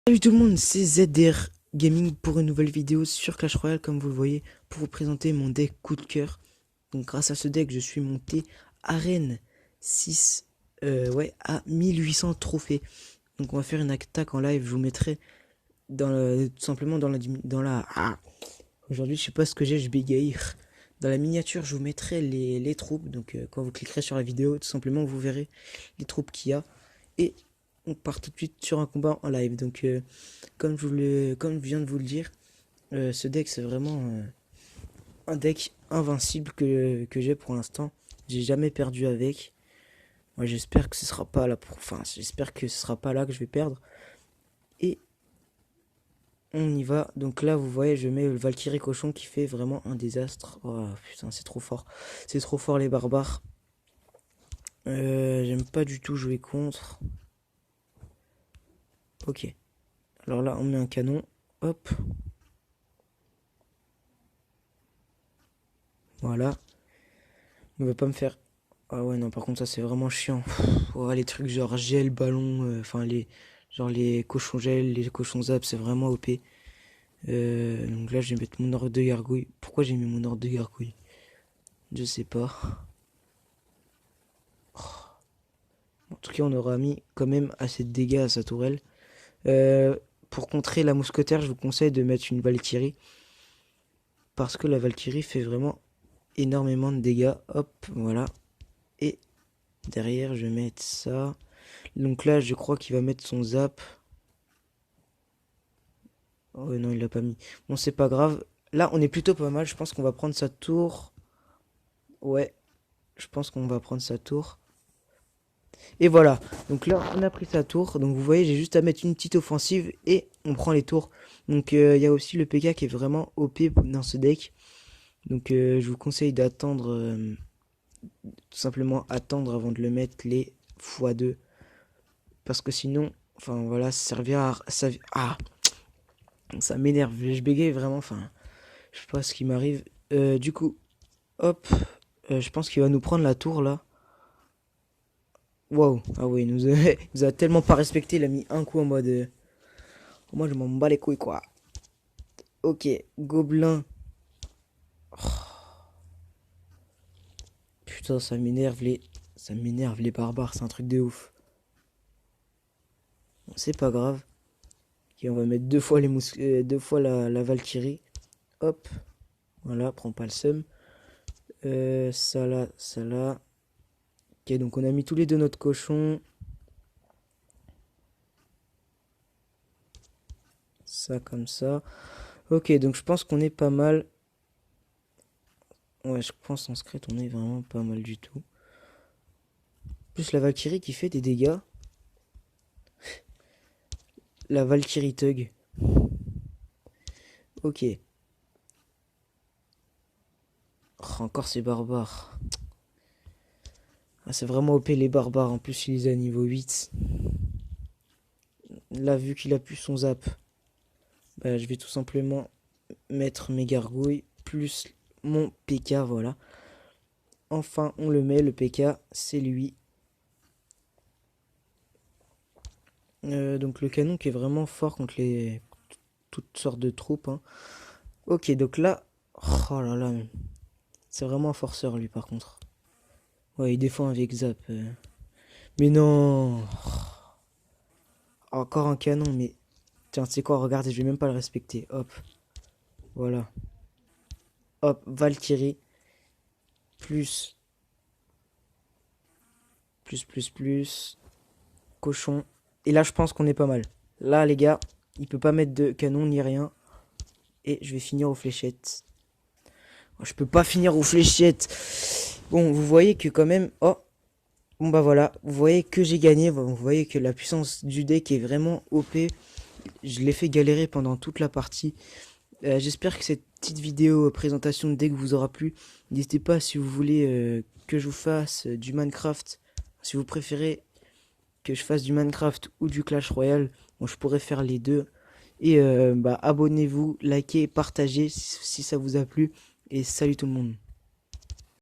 Salut tout le monde, c'est ZDR Gaming pour une nouvelle vidéo sur Clash Royale, comme vous le voyez, pour vous présenter mon deck coup de cœur. Donc grâce à ce deck, je suis monté arène 6 à 1800 trophées. Donc on va faire une attaque en live, je vous mettrai tout simplement aujourd'hui je sais pas ce que j'ai, je bégaye. Dans la miniature, je vous mettrai les troupes. Donc quand vous cliquerez sur la vidéo, tout simplement vous verrez les troupes qu'il y a. Et on part tout de suite sur un combat en live. Donc comme je viens de vous le dire, ce deck c'est vraiment un deck invincible que j'ai pour l'instant. J'ai jamais perdu avec. Moi j'espère que ce sera pas là j'espère que ce sera pas là que je vais perdre. Et on y va. Donc là vous voyez, je mets le Valkyrie cochon qui fait vraiment un désastre. Oh putain, c'est trop fort. C'est trop fort les barbares. J'aime pas du tout jouer contre. Ok. Alors là on met un canon. Hop. Voilà. Il va pas me faire... Ah ouais, non, par contre, ça, c'est vraiment chiant. Ouais, les trucs genre gel, ballon, genre les cochons gel, les cochons zap, c'est vraiment OP. Donc là, je vais mettre mon ordre de gargouille. Pourquoi j'ai mis mon ordre de gargouille? Je sais pas. En tout cas, on aura mis quand même assez de dégâts à sa tourelle. Pour contrer la mousquetaire, je vous conseille de mettre une Valkyrie. Parce que la Valkyrie fait vraiment énormément de dégâts. Hop, voilà. Et derrière, je vais mettre ça. Donc là, je crois qu'il va mettre son zap. Oh non, il l'a pas mis. Bon, c'est pas grave. Là, on est plutôt pas mal. Je pense qu'on va prendre sa tour. Ouais, je pense qu'on va prendre sa tour. Et voilà. Donc là, on a pris sa tour. Donc vous voyez, j'ai juste à mettre une petite offensive et on prend les tours. Donc il y a aussi le PK qui est vraiment OP dans ce deck. Donc je vous conseille d'attendre, tout simplement attendre avant de le mettre les x2. Parce que sinon, enfin voilà, ça servira à... Ça m'énerve, je bégaye vraiment, enfin, je sais pas ce qui m'arrive. Du coup, hop, je pense qu'il va nous prendre la tour là. Waouh, ah oui, il nous a tellement pas respecté, il a mis un coup en mode... moi je m'en bats les couilles quoi. Ok, gobelin. Putain, ça m'énerve les barbares, c'est un truc de ouf. Bon, c'est pas grave. Ok, on va mettre deux fois deux fois la Valkyrie. Hop, voilà, prends pas le seum. Ça là, ça là. Ok, donc on a mis tous les deux notre cochon. Ça comme ça. Ok, donc je pense qu'on est pas mal. Ouais, je pense en secret on est vraiment pas mal du tout. Plus la Valkyrie qui fait des dégâts. La Valkyrie Tug. Ok. Oh, encore ces barbares. Ah, c'est vraiment OP les barbares. En plus, il les a à niveau 8. Là, vu qu'il a plus son zap, bah, je vais tout simplement mettre mes gargouilles plus mon PK. Voilà. Enfin, on le met. Le PK, c'est lui. Donc le canon qui est vraiment fort contre toutes sortes de troupes. Hein. Ok, donc là... Oh là là. C'est vraiment un forceur, lui, par contre. Ouais, il défend avec zap. Mais non. Encore un canon, mais... Tiens, tu sais quoi, regardez, je vais même pas le respecter. Hop. Voilà. Hop, Valkyrie. Plus. Plus. Cochon. Et là, je pense qu'on est pas mal. Là, les gars, il peut pas mettre de canon ni rien. Et je vais finir aux fléchettes. Oh, je peux pas finir aux fléchettes. Bon, vous voyez que quand même... Oh. Bon, bah voilà. Vous voyez que j'ai gagné. Vous voyez que la puissance du deck est vraiment OP. Je l'ai fait galérer pendant toute la partie. J'espère que cette petite vidéo présentation de deck vous aura plu. N'hésitez pas si vous voulez que je vous fasse du Minecraft. Si vous préférez que je fasse du Minecraft ou du Clash Royale, bon, je pourrais faire les deux. Et bah, abonnez-vous, likez, partagez si ça vous a plu. Et salut tout le monde.